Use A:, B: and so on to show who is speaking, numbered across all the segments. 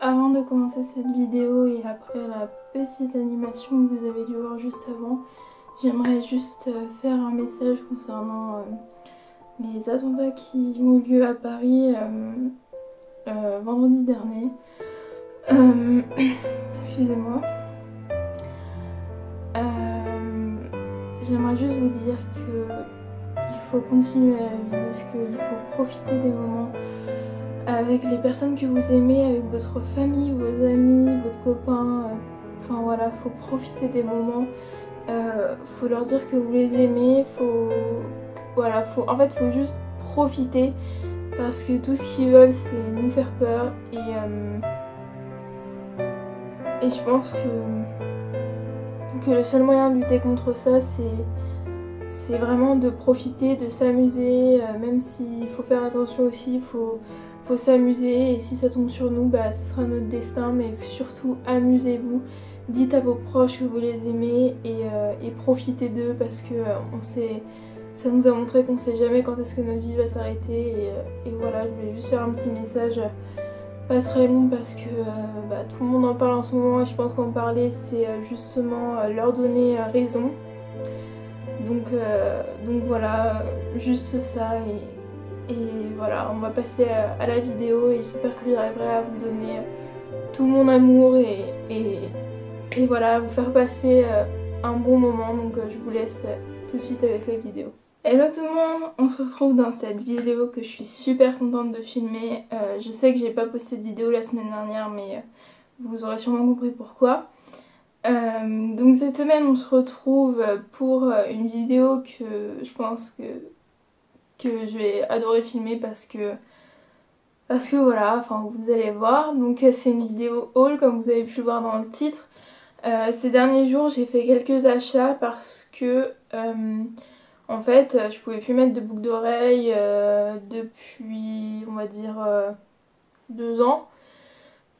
A: Avant de commencer cette vidéo et après la petite animation que vous avez dû voir juste avant, j'aimerais juste faire un message concernant les attentats qui ont eu lieu à Paris vendredi dernier. Excusez-moi. J'aimerais juste vous dire qu'il faut continuer à vivre, qu'il faut profiter des moments avec les personnes que vous aimez, avec votre famille, vos amis, votre copain. Enfin voilà, faut profiter des moments. Faut leur dire que vous les aimez. En fait, faut juste profiter parce que tout ce qu'ils veulent, c'est nous faire peur. Et je pense que le seul moyen de lutter contre ça, c'est vraiment de profiter, de s'amuser, même s'il faut faire attention aussi, faut s'amuser, et si ça tombe sur nous, bah ce sera notre destin, mais surtout amusez-vous, dites à vos proches que vous les aimez et profitez d'eux parce que ça nous a montré qu'on sait jamais quand est-ce que notre vie va s'arrêter et voilà, je voulais juste faire un petit message pas très long parce que tout le monde en parle en ce moment et je pense qu'en parler c'est justement leur donner raison. Donc voilà, juste ça et voilà, on va passer à la vidéo et j'espère que j'arriverai à vous donner tout mon amour et voilà, vous faire passer un bon moment. Donc je vous laisse tout de suite avec la vidéo. Hello tout le monde, on se retrouve dans cette vidéo que je suis super contente de filmer. Je sais que j'ai pas posté de vidéo la semaine dernière mais vous aurez sûrement compris pourquoi. Donc cette semaine on se retrouve pour une vidéo que je pense que je vais adorer filmer parce que voilà, enfin vous allez voir. Donc c'est une vidéo haul comme vous avez pu le voir dans le titre. Ces derniers jours j'ai fait quelques achats parce que en fait je pouvais plus mettre de boucles d'oreilles depuis on va dire 2 ans.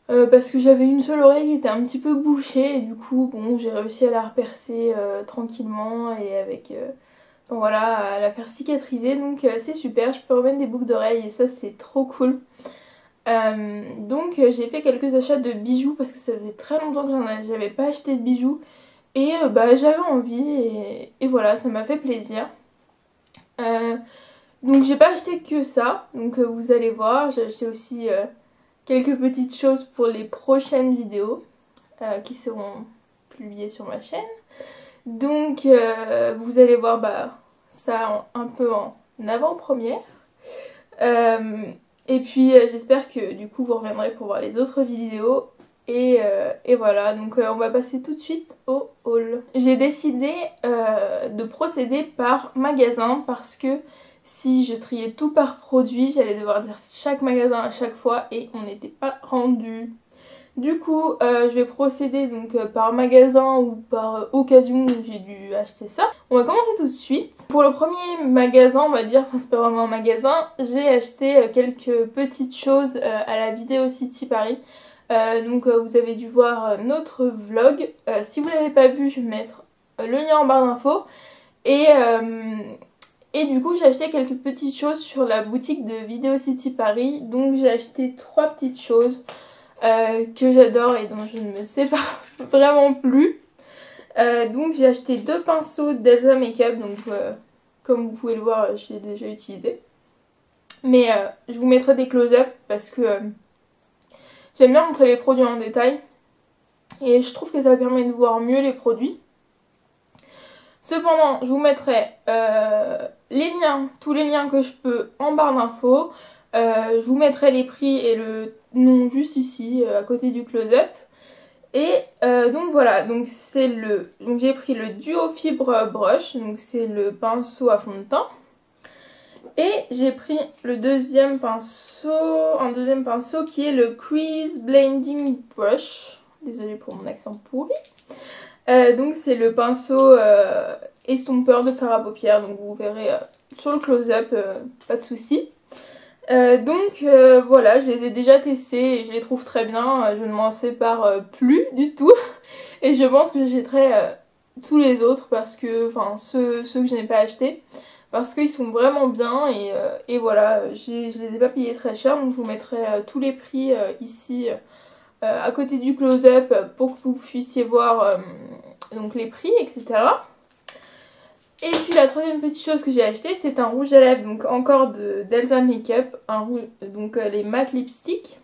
A: Parce que j'avais une seule oreille qui était un petit peu bouchée et du coup bon j'ai réussi à la repercer tranquillement et avec enfin voilà, à la faire cicatriser, donc c'est super, je peux remettre des boucles d'oreilles et ça c'est trop cool. Donc j'ai fait quelques achats de bijoux parce que ça faisait très longtemps que j'avais pas acheté de bijoux et j'avais envie et voilà, ça m'a fait plaisir. Donc j'ai pas acheté que ça, donc vous allez voir, j'ai acheté aussi quelques petites choses pour les prochaines vidéos qui seront publiées sur ma chaîne. Donc vous allez voir ça un peu en avant-première. Et puis j'espère que du coup vous reviendrez pour voir les autres vidéos. Et voilà, donc on va passer tout de suite au haul. J'ai décidé de procéder par magasin parce que si je triais tout par produit, j'allais devoir dire chaque magasin à chaque fois et on n'était pas rendu. Du coup, je vais procéder donc par magasin ou par occasion où j'ai dû acheter ça. On va commencer tout de suite. Pour le premier magasin, on va dire, enfin c'est pas vraiment un magasin, j'ai acheté quelques petites choses à la Vidéo City Paris. Donc vous avez dû voir notre vlog. Si vous l'avez pas vu, je vais mettre le lien en barre d'infos. Et du coup j'ai acheté quelques petites choses sur la boutique de Vidéo City Paris. Donc j'ai acheté 3 petites choses que j'adore et dont je ne me sépare vraiment plus. Donc j'ai acheté 2 pinceaux d'Elsa Makeup, donc comme vous pouvez le voir je l'ai déjà utilisé. Mais je vous mettrai des close-up parce que j'aime bien montrer les produits en détail et je trouve que ça permet de voir mieux les produits. Cependant, je vous mettrai les liens, tous les liens que je peux en barre d'infos. Je vous mettrai les prix et le nom juste ici, à côté du close-up. Et donc voilà, donc j'ai pris le Duo Fibre Brush, donc c'est le pinceau à fond de teint. Et j'ai pris un deuxième pinceau qui est le Crease Blending Brush. Désolée pour mon accent pourri. Donc c'est le pinceau estompeur de fard à paupières, donc vous verrez sur le close-up, pas de soucis. Voilà, je les ai déjà testés et je les trouve très bien, je ne m'en sépare plus du tout. Et je pense que j'achèterai tous les autres parce que, enfin ceux que je n'ai pas achetés, parce qu'ils sont vraiment bien et voilà, je les ai pas payés très cher, donc je vous mettrai tous les prix ici à côté du close-up pour que vous puissiez voir donc les prix, etc. Et puis la troisième petite chose que j'ai acheté, c'est un rouge à lèvres, donc encore d'Elsa Makeup, donc les matte lipstick.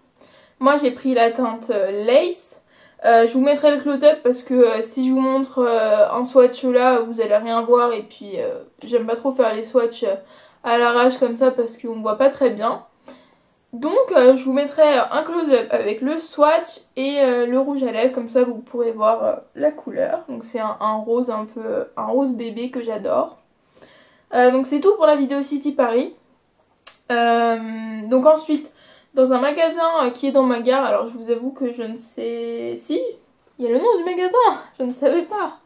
A: Moi j'ai pris la teinte Lace. Je vous mettrai le close-up parce que si je vous montre un swatch là, vous allez rien voir. Et puis j'aime pas trop faire les swatchs à l'arrache comme ça parce qu'on voit pas très bien. Donc je vous mettrai un close-up avec le swatch et le rouge à lèvres, comme ça vous pourrez voir la couleur. Donc c'est un rose un rose bébé que j'adore. Donc c'est tout pour la vidéo City Paris. Donc ensuite, dans un magasin qui est dans ma gare, alors je vous avoue que je ne sais... Si, il y a le nom du magasin, je ne savais pas.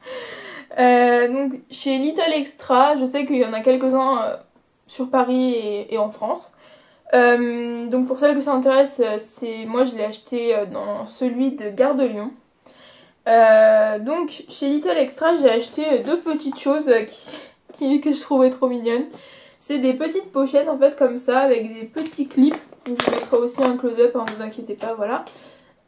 A: Donc chez Little Extra, je sais qu'il y en a quelques-uns sur Paris et en France. Donc pour celles que ça intéresse, moi je l'ai acheté dans celui de Gare de Lyon. Donc chez Little Extra, j'ai acheté deux petites choses que je trouvais trop mignonnes. C'est des petites pochettes en fait comme ça avec des petits clips. Je vous mettrai aussi un close-up, hein, vous inquiétez pas, voilà.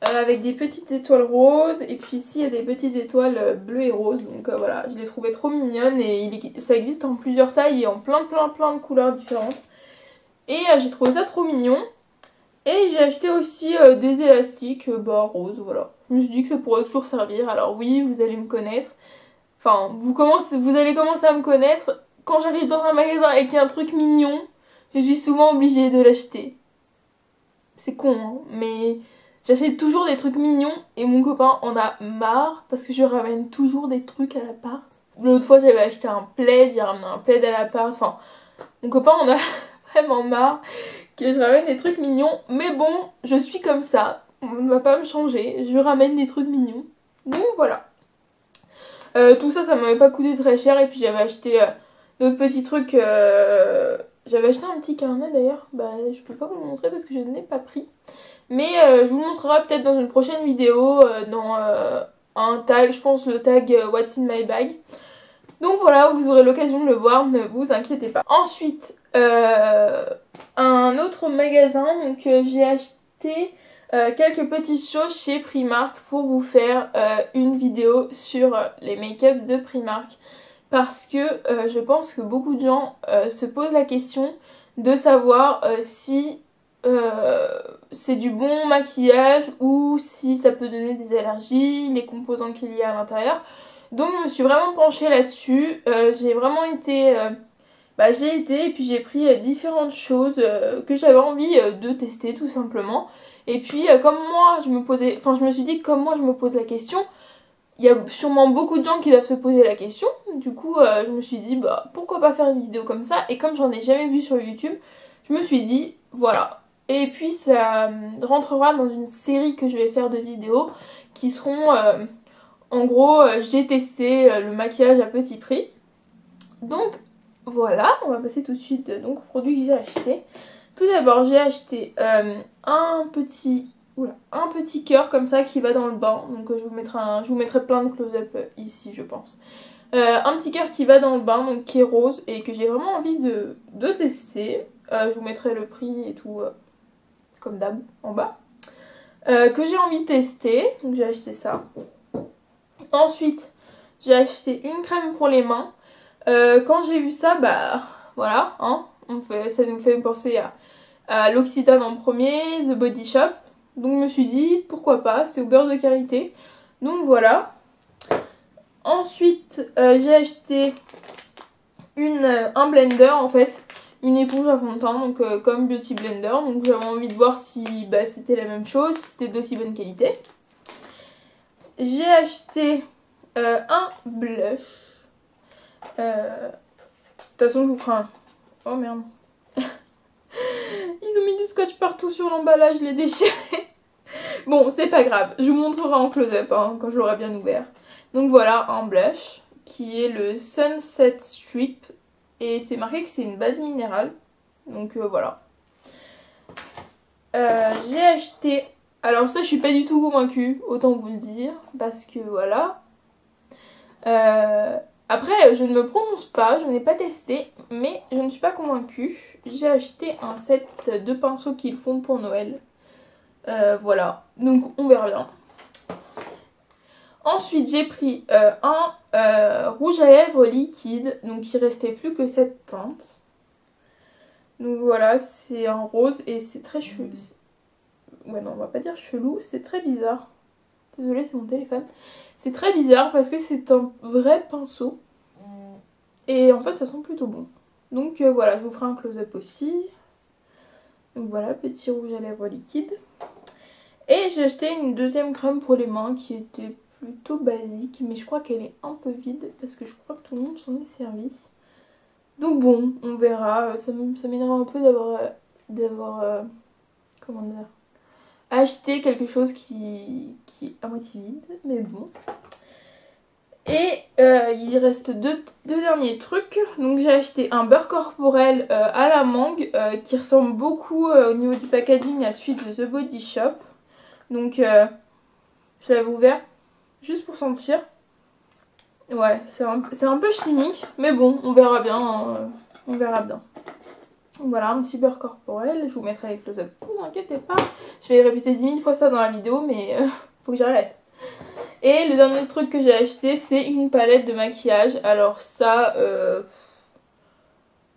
A: Avec des petites étoiles roses et puis ici il y a des petites étoiles bleues et roses. Donc voilà, je les trouvais trop mignonnes et ça existe en plusieurs tailles et en plein de couleurs différentes. Et j'ai trouvé ça trop mignon. Et j'ai acheté aussi des élastiques roses, voilà. Je me suis dit que ça pourrait toujours servir. Alors oui, vous allez me connaître. Enfin, vous allez commencer à me connaître. Quand j'arrive dans un magasin et qu'il y a un truc mignon, je suis souvent obligée de l'acheter. C'est con, hein, mais j'achète toujours des trucs mignons et mon copain en a marre parce que je ramène toujours des trucs à l'appart. L'autre fois, j'avais acheté un plaid, j'ai ramené un plaid à l'appart. Enfin, mon copain en a vraiment marre que je ramène des trucs mignons. Mais bon, je suis comme ça. On ne va pas me changer. Je ramène des trucs mignons. Donc voilà. Tout ça, ça m'avait pas coûté très cher. Et puis j'avais acheté d'autres petits trucs. J'avais acheté un petit carnet d'ailleurs. Bah, je peux pas vous le montrer parce que je ne l'ai pas pris. Mais je vous le montrerai peut-être dans une prochaine vidéo. Dans un tag, je pense le tag What's in my bag. Donc voilà, vous aurez l'occasion de le voir, ne vous inquiétez pas. Ensuite, un autre magasin, donc j'ai acheté quelques petites choses chez Primark pour vous faire une vidéo sur les make-up de Primark. Parce que je pense que beaucoup de gens se posent la question de savoir si c'est du bon maquillage ou si ça peut donner des allergies, les composants qu'il y a à l'intérieur. Donc je me suis vraiment penchée là-dessus, j'ai vraiment été... j'ai été et puis j'ai pris différentes choses que j'avais envie de tester tout simplement. Et puis comme moi je me suis dit comme moi je me pose la question, il y a sûrement beaucoup de gens qui doivent se poser la question. Du coup je me suis dit pourquoi pas faire une vidéo comme ça. Et comme j'en ai jamais vu sur YouTube, je me suis dit voilà. Et puis ça rentrera dans une série que je vais faire de vidéos qui seront... en gros, j'ai testé le maquillage à petit prix. Donc voilà, on va passer tout de suite donc, aux produits que j'ai achetés. Tout d'abord, j'ai acheté un petit cœur comme ça qui va dans le bain. Donc je vous mettrai plein de close-up ici, je pense. Un petit cœur qui va dans le bain, donc qui est rose et que j'ai vraiment envie de tester. Je vous mettrai le prix et tout, comme d'hab, en bas. Que j'ai envie de tester, donc j'ai acheté ça. Ensuite, j'ai acheté une crème pour les mains. Quand j'ai vu ça, voilà, hein, ça nous fait penser à l'Occitane en premier, The Body Shop. Donc je me suis dit, pourquoi pas, c'est au beurre de karité. Donc voilà. Ensuite, j'ai acheté un blender en fait, une éponge à fond de teint, donc comme Beauty Blender. Donc j'avais envie de voir si c'était la même chose, si c'était d'aussi bonne qualité. J'ai acheté un blush. De toute façon, je vous ferai un... Oh merde. Ils ont mis du scotch partout sur l'emballage, je l'ai déchiré. Bon, c'est pas grave. Je vous montrerai en close-up hein, quand je l'aurai bien ouvert. Donc voilà, un blush qui est le Sunset Strip. Et c'est marqué que c'est une base minérale. Donc voilà. J'ai acheté... Alors ça, je suis pas du tout convaincue, autant vous le dire. Parce que voilà. Après, je ne me prononce pas, je n'ai pas testé, mais je ne suis pas convaincue. J'ai acheté un set de pinceaux qu'ils font pour Noël. Voilà, donc on verra bien. Ensuite, j'ai pris un rouge à lèvres liquide, donc il restait plus que cette teinte. Donc voilà, c'est un rose et c'est très chelou. Ouais, non, on va pas dire chelou, c'est très bizarre. Désolée, c'est mon téléphone. C'est très bizarre parce que c'est un vrai pinceau. Et en fait, ça sent plutôt bon. Donc voilà, je vous ferai un close-up aussi. Donc voilà, petit rouge à lèvres liquide. Et j'ai acheté une deuxième crème pour les mains qui était plutôt basique, mais je crois qu'elle est un peu vide parce que je crois que tout le monde s'en est servi. Donc bon, on verra. Ça m'énerve un peu d'avoir comment dire, acheté quelque chose qui est à moitié vide, mais bon. Et il reste deux derniers trucs. Donc j'ai acheté un beurre corporel à la mangue qui ressemble beaucoup au niveau du packaging à celui de The Body Shop. Donc je l'avais ouvert juste pour sentir. Ouais, c'est un peu chimique, mais bon, on verra bien. On verra bien. Voilà, un petit beurre corporel. Je vous mettrai les close-up, ne vous inquiétez pas. Je vais répéter 10 000 fois ça dans la vidéo, mais faut que j'arrête. Et le dernier truc que j'ai acheté, c'est une palette de maquillage. Alors ça,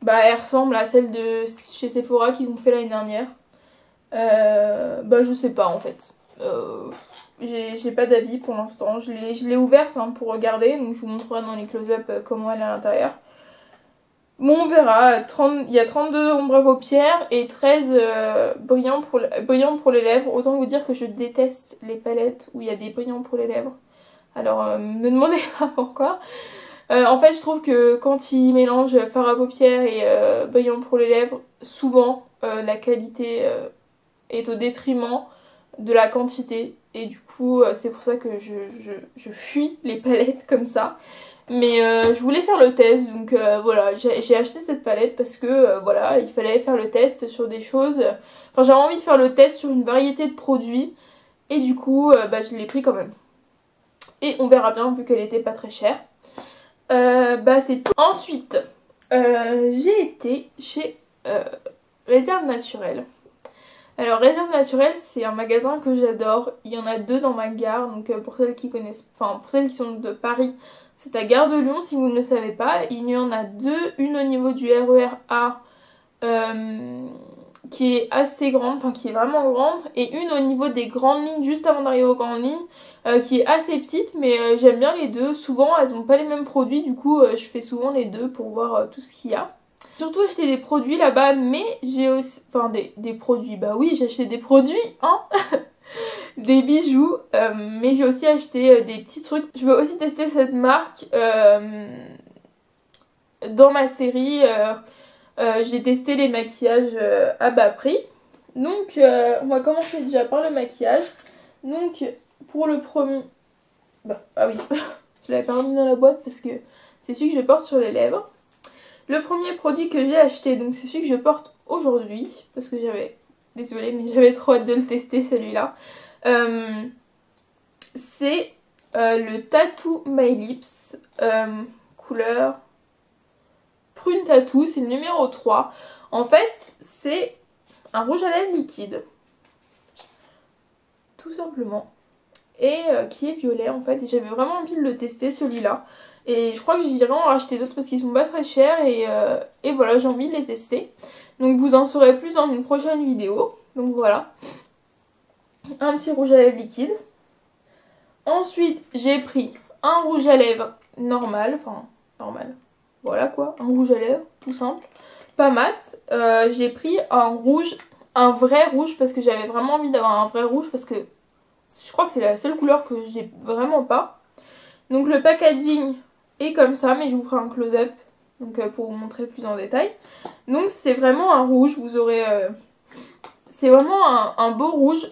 A: bah elle ressemble à celle de chez Sephora qu'ils ont fait l'année dernière. Bah je sais pas en fait. J'ai pas d'avis pour l'instant. Je l'ai ouverte hein, pour regarder, donc je vous montrerai dans les close-up comment elle est à l'intérieur. Bon, on verra. Il y a 32 ombres à paupières et 13 brillants pour les lèvres. Autant vous dire que je déteste les palettes où il y a des brillants pour les lèvres. Alors, me demandez pas pourquoi. En fait, je trouve que quand ils mélangent fard à paupières et brillant pour les lèvres, souvent la qualité est au détriment de la quantité. Et du coup, c'est pour ça que je fuis les palettes comme ça. Mais je voulais faire le test, donc voilà, j'ai acheté cette palette parce que voilà, il fallait faire le test sur des choses. Enfin, j'avais envie de faire le test sur une variété de produits. Et du coup, bah, je l'ai pris quand même. Et on verra bien vu qu'elle était pas très chère. Bah c'est tout. Ensuite, j'ai été chez Réserve Naturelle. Alors Réserve Naturelle, c'est un magasin que j'adore. Il y en a deux dans ma gare, donc pour celles qui connaissent, enfin pour celles qui sont de Paris, c'est à Gare de Lyon si vous ne le savez pas. Il y en a deux, une au niveau du RER A qui est assez grande, enfin qui est vraiment grande, et une au niveau des grandes lignes, juste avant d'arriver aux grandes lignes, qui est assez petite, mais j'aime bien les deux. Souvent elles n'ont pas les mêmes produits, du coup je fais souvent les deux pour voir tout ce qu'il y a. Surtout acheter des produits là-bas, mais j'ai aussi... Enfin des produits, bah oui j'ai acheté des produits, hein. Des bijoux, mais j'ai aussi acheté des petits trucs. Je veux aussi tester cette marque dans ma série. J'ai testé les maquillages à bas prix. Donc on va commencer déjà par le maquillage. Donc pour le premier... Bah, ah oui, je l'avais pas remis dans la boîte parce que c'est celui que je porte sur les lèvres. Le premier produit que j'ai acheté, donc c'est celui que je porte aujourd'hui. Parce que j'avais... Désolée mais j'avais trop hâte de le tester celui-là. C'est le Tattoo My Lips couleur prune tattoo, c'est le numéro 3. En fait, c'est un rouge à lèvres liquide, tout simplement, et qui est violet en fait. Et j'avais vraiment envie de le tester celui-là. Et je crois que j'irai en racheter d'autres parce qu'ils sont pas très chers et voilà, j'ai envie de les tester. Donc vous en saurez plus dans une prochaine vidéo. Donc voilà, un petit rouge à lèvres liquide. Ensuite, j'ai pris un rouge à lèvres normal, enfin normal, voilà quoi, un rouge à lèvres, tout simple, pas mat. J'ai pris un rouge, un vrai rouge parce que j'avais vraiment envie d'avoir un vrai rouge parce que je crois que c'est la seule couleur que j'ai vraiment pas. Donc le packaging est comme ça, mais je vous ferai un close-up donc pour vous montrer plus en détail. Donc c'est vraiment un rouge, vous aurez... c'est vraiment un beau rouge.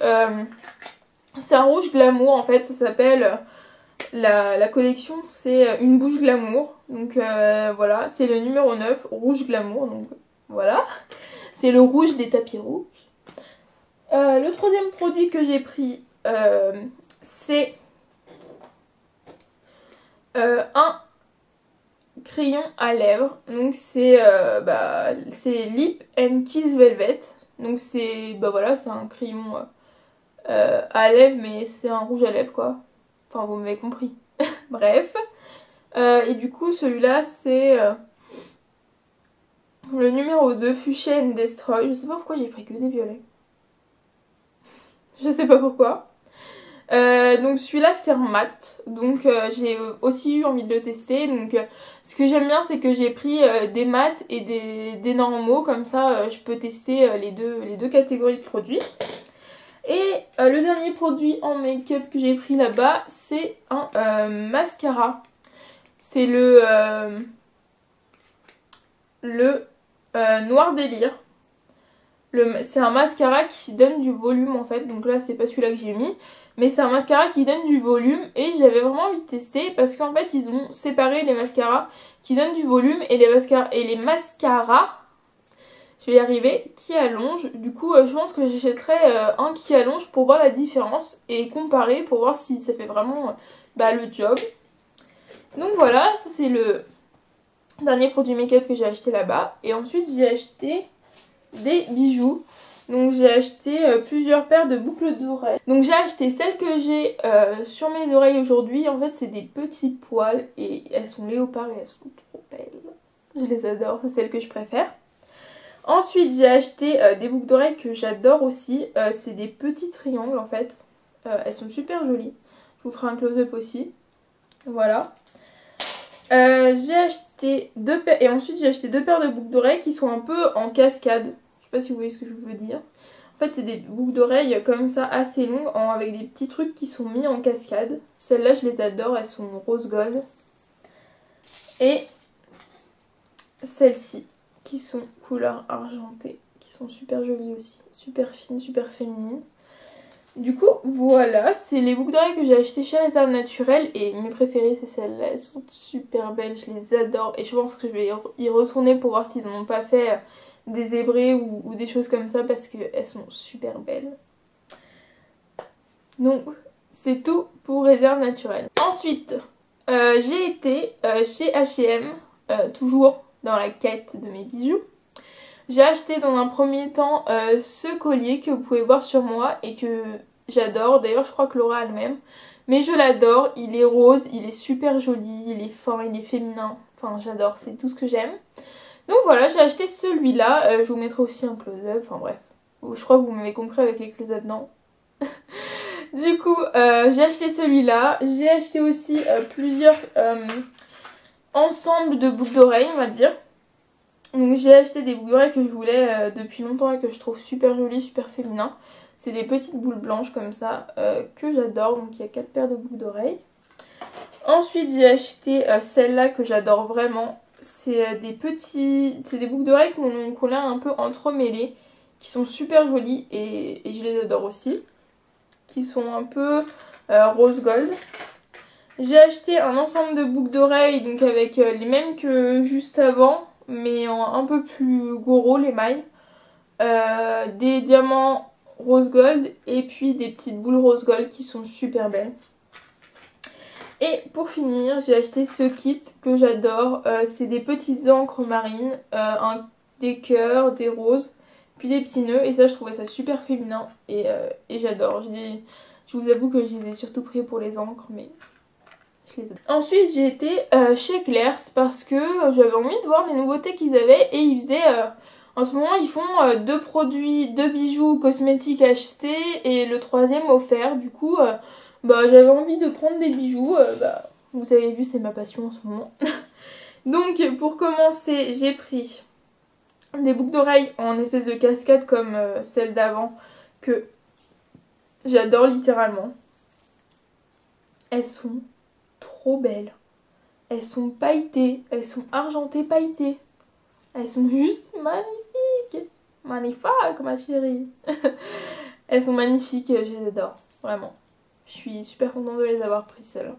A: C'est un rouge glamour en fait, ça s'appelle... La collection c'est une bouche glamour, donc voilà, c'est le numéro 9, rouge glamour, donc voilà. C'est le rouge des tapis rouges. Le troisième produit que j'ai pris, c'est un crayon à lèvres, donc c'est Lip and Kiss Velvet, donc c'est bah voilà, c'est un crayon à lèvres, mais c'est un rouge à lèvres quoi. Enfin vous m'avez compris. Bref. Et du coup celui-là c'est le numéro 2, Fuchsia and Destroy. Je sais pas pourquoi j'ai pris que des violets. Je sais pas pourquoi. Donc celui-là c'est en mat, donc j'ai aussi eu envie de le tester. Donc ce que j'aime bien c'est que j'ai pris des mats et des normaux, comme ça je peux tester les deux catégories de produits. Et le dernier produit en make-up que j'ai pris là-bas c'est un mascara. C'est le Noir Délire. C'est un mascara qui donne du volume en fait, donc là c'est pas celui-là que j'ai mis. Mais c'est un mascara qui donne du volume et j'avais vraiment envie de tester parce qu'en fait ils ont séparé les mascaras qui donnent du volume et les mascaras, je vais y arriver, qui allongent. Du coup je pense que j'achèterai un qui allonge pour voir la différence et comparer pour voir si ça fait vraiment le job. Donc voilà, ça c'est le dernier produit make-up que j'ai acheté là-bas. Et ensuite j'ai acheté des bijoux. Donc j'ai acheté plusieurs paires de boucles d'oreilles. Donc j'ai acheté celles que j'ai sur mes oreilles aujourd'hui. En fait c'est des petits poils et elles sont léopard et elles sont trop belles. Je les adore, c'est celles que je préfère. Ensuite j'ai acheté des boucles d'oreilles que j'adore aussi. C'est des petits triangles en fait. Elles sont super jolies. Je vous ferai un close-up aussi. Voilà. J'ai acheté deux paires et ensuite j'ai acheté deux paires de boucles d'oreilles qui sont un peu en cascade. Je sais pas si vous voyez ce que je veux dire. En fait c'est des boucles d'oreilles comme ça assez longues avec des petits trucs qui sont mis en cascade. Celles-là je les adore, elles sont rose gold. Et celles-ci qui sont couleur argentée, qui sont super jolies aussi, super fines, super féminines. Du coup, voilà, c'est les boucles d'oreilles que j'ai achetées chez Réserve Naturelle et mes préférées c'est celles-là, elles sont super belles, je les adore et je pense que je vais y retourner pour voir s'ils n'ont pas fait des zébrés ou des choses comme ça parce qu'elles sont super belles. Donc, c'est tout pour Réserve Naturelle. Ensuite, j'ai été chez H&M, toujours dans la quête de mes bijoux. J'ai acheté dans un premier temps ce collier que vous pouvez voir sur moi et que j'adore. D'ailleurs je crois que Laura a le même. Mais je l'adore, il est rose, il est super joli, il est fin, il est féminin. Enfin j'adore, c'est tout ce que j'aime. Donc voilà, j'ai acheté celui-là. Je vous mettrai aussi un close-up, enfin bref. Je crois que vous m'avez compris avec les close-up, non? Du coup, j'ai acheté celui-là. J'ai acheté aussi plusieurs ensembles de boucles d'oreilles, on va dire. Donc j'ai acheté des boucles d'oreilles que je voulais depuis longtemps et que je trouve super jolies, super féminin. C'est des petites boules blanches comme ça que j'adore. Donc il y a 4 paires de boucles d'oreilles. Ensuite j'ai acheté celle-là que j'adore vraiment. C'est des boucles d'oreilles qu'on a un peu entremêlées, qui sont super jolies et je les adore aussi. Qui sont un peu rose gold. J'ai acheté un ensemble de boucles d'oreilles donc avec les mêmes que juste avant, mais en un peu plus gros les mailles. Des diamants rose gold et puis des petites boules rose gold qui sont super belles. Et pour finir, j'ai acheté ce kit que j'adore. C'est des petites encres marines, des cœurs, des roses, puis des petits nœuds. Et ça, je trouvais ça super féminin et j'adore. Je vous avoue que je les ai surtout pris pour les encres, mais je les adore. Ensuite, j'ai été chez Claire's parce que j'avais envie de voir les nouveautés qu'ils avaient et ils faisaient... en ce moment, ils font deux bijoux cosmétiques achetés et le troisième offert. Du coup, j'avais envie de prendre des bijoux. Vous avez vu, c'est ma passion en ce moment. Donc, pour commencer, j'ai pris des boucles d'oreilles en espèce de cascade comme celle d'avant que j'adore littéralement. Elles sont trop belles. Elles sont pailletées. Elles sont argentées pailletées. Elles sont juste magnifiques. Magnifique, ma chérie. Elles sont magnifiques, je les adore. Vraiment. Je suis super contente de les avoir prises, celles-là.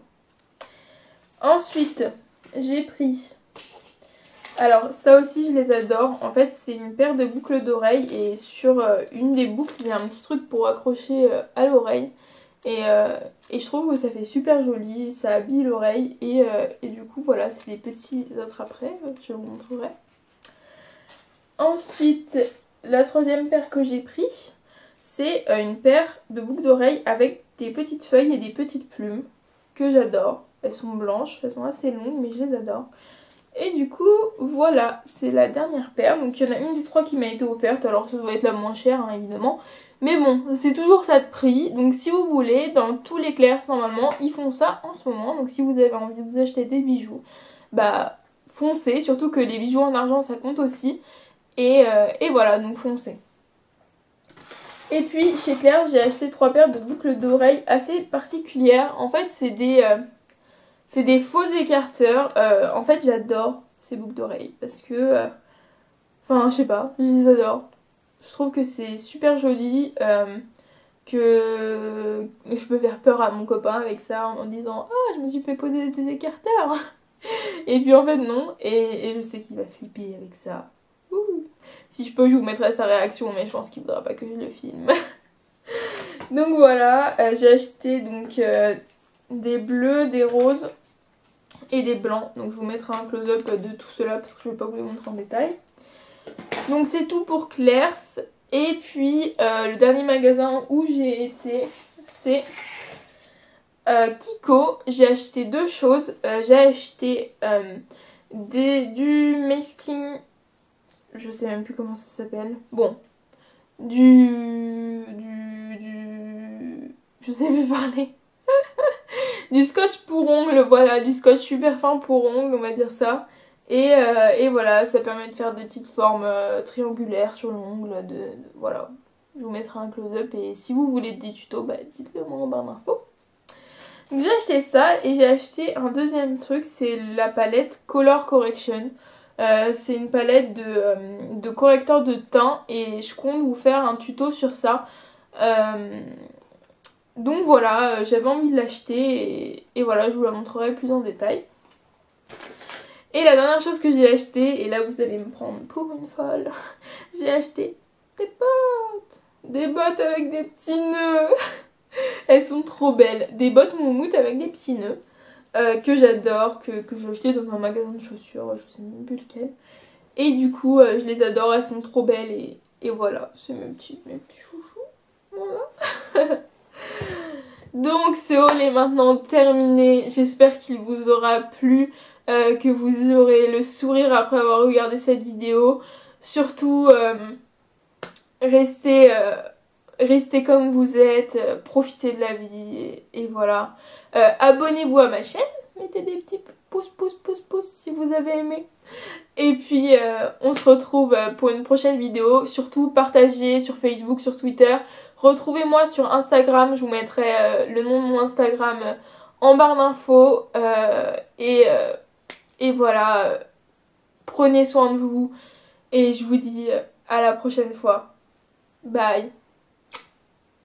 A: Ensuite, j'ai pris... Alors, ça aussi, je les adore. En fait, c'est une paire de boucles d'oreilles. Et sur une des boucles, il y a un petit truc pour accrocher à l'oreille. Et je trouve que ça fait super joli. Ça habille l'oreille. Et du coup, voilà, c'est des petits attrape-prêts. Je vous montrerai. Ensuite, la troisième paire que j'ai pris, c'est une paire de boucles d'oreilles avec des petites feuilles et des petites plumes que j'adore. Elles sont blanches, elles sont assez longues mais je les adore. Et du coup, voilà, c'est la dernière paire. Donc il y en a une des trois qui m'a été offerte, alors ça doit être la moins chère hein, évidemment. Mais bon, c'est toujours ça de prix. Donc si vous voulez, dans tous les Clairs normalement, ils font ça en ce moment. Donc si vous avez envie de vous acheter des bijoux, bah foncez. Surtout que les bijoux en argent ça compte aussi. Et voilà, donc foncez. Et puis chez Claire, j'ai acheté 3 paires de boucles d'oreilles assez particulières. En fait, c'est des faux écarteurs. En fait, j'adore ces boucles d'oreilles parce que... Enfin, je sais pas, je les adore. Je trouve que c'est super joli, que je peux faire peur à mon copain avec ça en disant «Ah, je me suis fait poser des écarteurs!» Et puis en fait non, et je sais qu'il va flipper avec ça. Ouh. Si je peux, je vous mettrai sa réaction, mais je pense qu'il voudra pas que je le filme. Donc voilà, j'ai acheté donc des bleus, des roses et des blancs. Donc je vous mettrai un close-up de tout cela parce que je vais pas vous les montrer en détail. Donc c'est tout pour Claire's. Et puis le dernier magasin où j'ai été, c'est Kiko. J'ai acheté 2 choses. J'ai acheté du masking, je sais même plus comment ça s'appelle. Bon, je sais plus parler. Du scotch pour ongles, voilà, du scotch super fin pour ongles, on va dire ça. Et voilà, ça permet de faire des petites formes triangulaires sur l'ongle. Voilà, je vous mettrai un close-up et si vous voulez des tutos, bah, dites-le moi en barre d'infos. Donc j'ai acheté ça et j'ai acheté un deuxième truc, c'est la palette Color Correction. C'est une palette de correcteur de teint et je compte vous faire un tuto sur ça. Donc voilà, j'avais envie de l'acheter et voilà, je vous la montrerai plus en détail. Et la dernière chose que j'ai acheté, et là vous allez me prendre pour une folle, j'ai acheté des bottes. Des bottes avec des petits nœuds. Elles sont trop belles. Des bottes moumoutes avec des petits nœuds. Que j'adore, que j'ai acheté dans un magasin de chaussures, je sais même plus lequel. Et du coup, je les adore, elles sont trop belles et voilà, c'est mes petits chouchous. Voilà. Donc ce haul est maintenant terminé, j'espère qu'il vous aura plu, que vous aurez le sourire après avoir regardé cette vidéo. Surtout, restez, restez comme vous êtes, profitez de la vie et voilà. Abonnez-vous à ma chaîne, mettez des petits pouces si vous avez aimé. Et puis on se retrouve pour une prochaine vidéo. Surtout partagez sur Facebook, sur Twitter. Retrouvez-moi sur Instagram, je vous mettrai le nom de mon Instagram en barre d'infos. Et voilà, prenez soin de vous. Et je vous dis à la prochaine fois. Bye.